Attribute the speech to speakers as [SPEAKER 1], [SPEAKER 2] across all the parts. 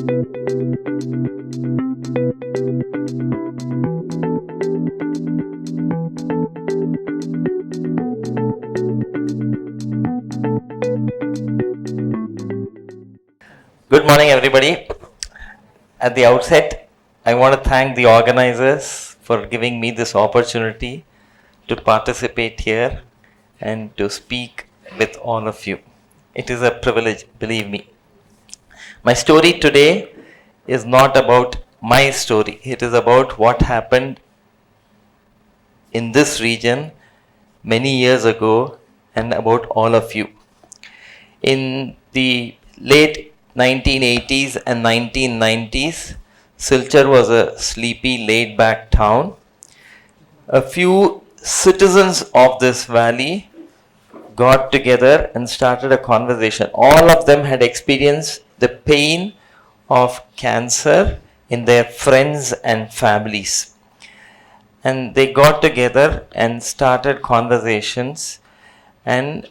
[SPEAKER 1] Good morning, everybody. At the outset, I want to thank the organizers for giving me this opportunity to participate here and to speak with all of you. It is a privilege, believe me. My story today is not about my story. It is about what happened in this region many years ago and about all of you. In the late 1980s and 1990s, Silchar was a sleepy, laid-back town. A few citizens of this valley got together and started a conversation. All of them had experienced the pain of cancer in their friends and families. And they got together and started conversations, and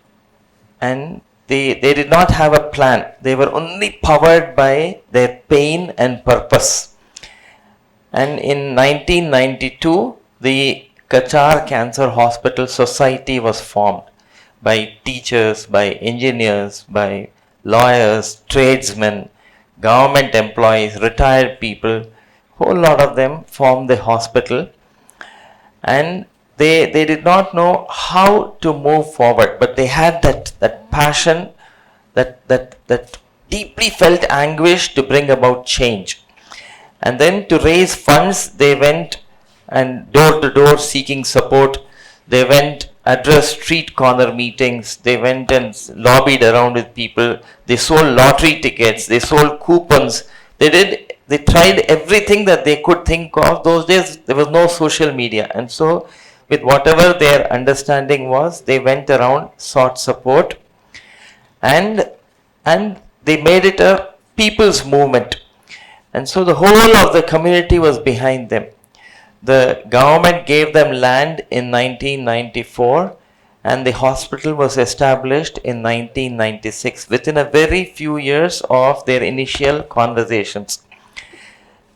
[SPEAKER 1] they did not have a plan. They were only powered by their pain and purpose. And in 1992, the Cachar Cancer Hospital Society was formed by teachers, by engineers, by lawyers, tradesmen, government employees, retired people. Whole lot of them formed the hospital. And they did not know how to move forward, but they had that passion, that deeply felt anguish to bring about change. And then to raise funds, they went and door to door seeking support. They went addressed street corner meetings. They went and lobbied around with people. They sold lottery tickets. They sold coupons. They tried everything that they could think of. Those days there was no social media, and so with whatever their understanding was, they went around, sought support, and they made it a people's movement. And so the whole of the community was behind them. The government gave them land in 1994, and the hospital was established in 1996 within a very few years of their initial conversations.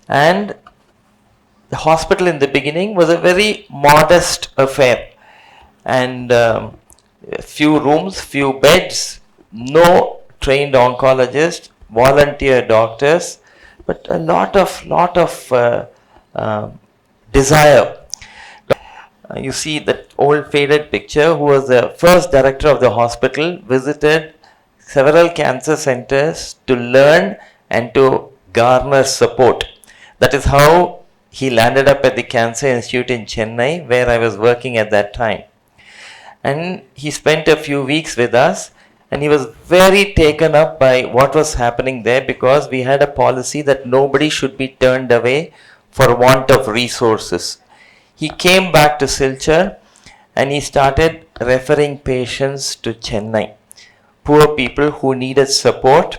[SPEAKER 1] And the hospital in the beginning was a very modest affair, and few rooms, few beds, no trained oncologist, volunteer doctors, but a lot of desire. You see that old faded picture, who was the first director of the hospital, visited several cancer centers to learn and to garner support. That is how he landed up at the Cancer Institute in Chennai, where I was working at that time. And he spent a few weeks with us, and he was very taken up by what was happening there, because we had a policy that nobody should be turned away for want of resources. He came back to Silchar and he started referring patients to Chennai, poor people who needed support.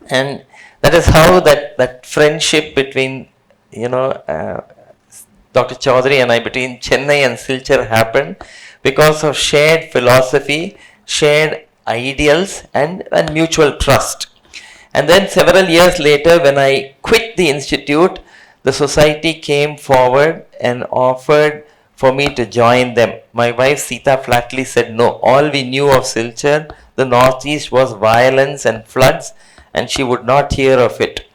[SPEAKER 1] And that is how that friendship between, Dr. Chaudhary and I, between Chennai and Silchar happened, because of shared philosophy, shared ideals, and mutual trust. And then several years later, when I quit the institute, the society came forward and offered for me to join them. My wife Sita flatly said no. All we knew of Silchar, the northeast, was violence and floods, and she would not hear of it.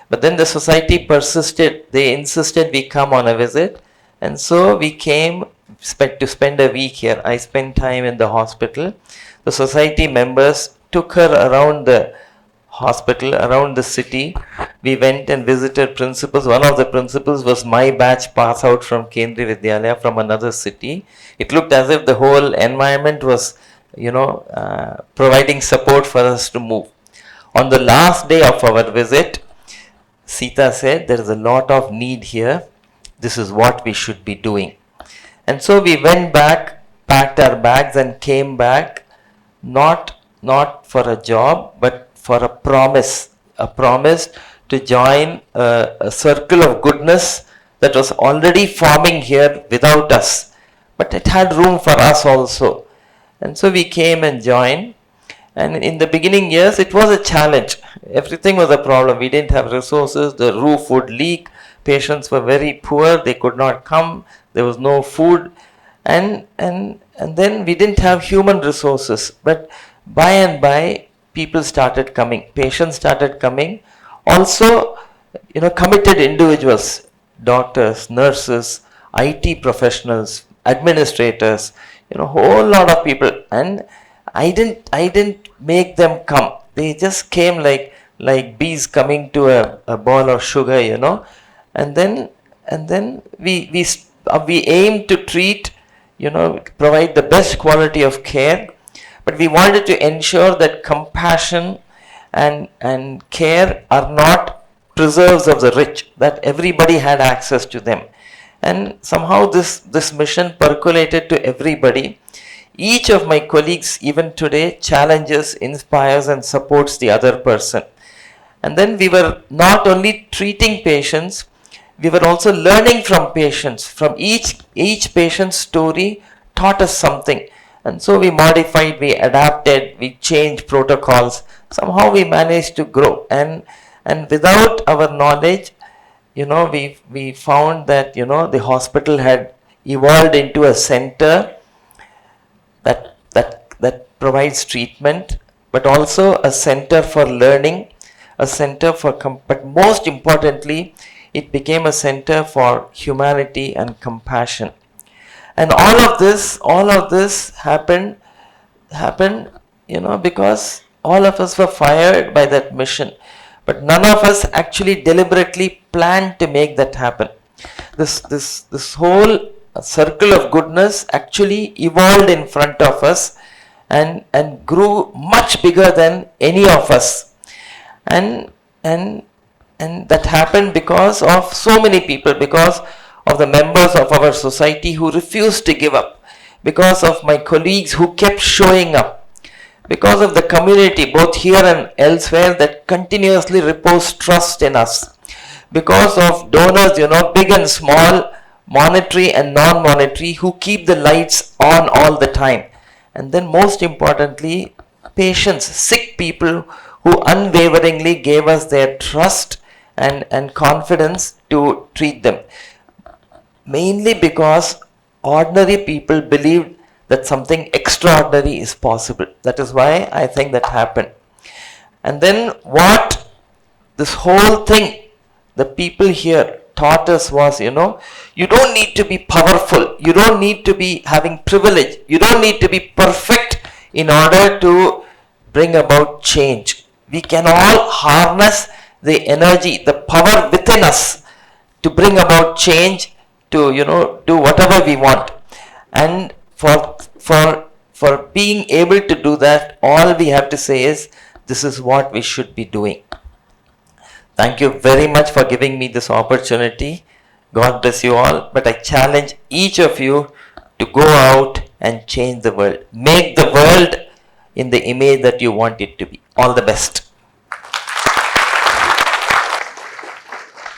[SPEAKER 1] But then the society persisted. They insisted we come on a visit, and so we came to spend a week here. I spent time in the hospital. The society members took her around the hospital, around the city. We went and visited principals. One of the principals was my batch pass out from Kendriya Vidyalaya from another city. It looked as if the whole environment was, providing support for us to move. On the last day of our visit, Sita said, there is a lot of need here. This is what we should be doing. And so we went back, packed our bags and came back, not for a job, but for a promise to join a circle of goodness that was already forming here without us. But it had room for us also. And so we came and joined. And in the beginning years, it was a challenge. Everything was a problem. We didn't have resources. The roof would leak. Patients were very poor. They could not come. There was no food. And then we didn't have human resources. But by and by, people started coming. Patients started coming. Also, committed individuals, doctors, nurses, IT professionals, administrators, whole lot of people. And I didn't make them come. They just came like bees coming to a ball of sugar, And then we aim to treat, provide the best quality of care, but we wanted to ensure that compassion and care are not preserves of the rich, that everybody had access to them. And somehow this mission percolated to everybody. Each of my colleagues, even today, challenges, inspires, and supports the other person. And then we were not only treating patients, we were also learning from patients. From each patient's story taught us something. And so we modified, we adapted, we changed protocols. Somehow we managed to grow. And without our knowledge, we found that, the hospital had evolved into a center that provides treatment, but also a center for learning, a center for, but most importantly, it became a center for humanity and compassion. And all of this happened, because all of us were fired by that mission. But none of us actually deliberately planned to make that happen. This whole circle of goodness actually evolved in front of us and grew much bigger than any of us. And that happened because of so many people, because of the members of our society who refused to give up, because of my colleagues who kept showing up, because of the community both here and elsewhere that continuously repose trust in us, because of donors, big and small, monetary and non-monetary, who keep the lights on all the time. And then most importantly, patients, sick people who unwaveringly gave us their trust and confidence to treat them. Mainly because ordinary people believed that something extraordinary is possible. That is why I think that happened. And then what this whole thing, the people here taught us was, you don't need to be powerful. You don't need to be having privilege. You don't need to be perfect in order to bring about change. We can all harness the energy, the power within us to bring about change, to, do whatever we want. And for being able to do that, all we have to say is, this is what we should be doing. Thank you very much for giving me this opportunity. God bless you all. But I challenge each of you to go out and change the world. Make the world in the image that you want it to be. All the best.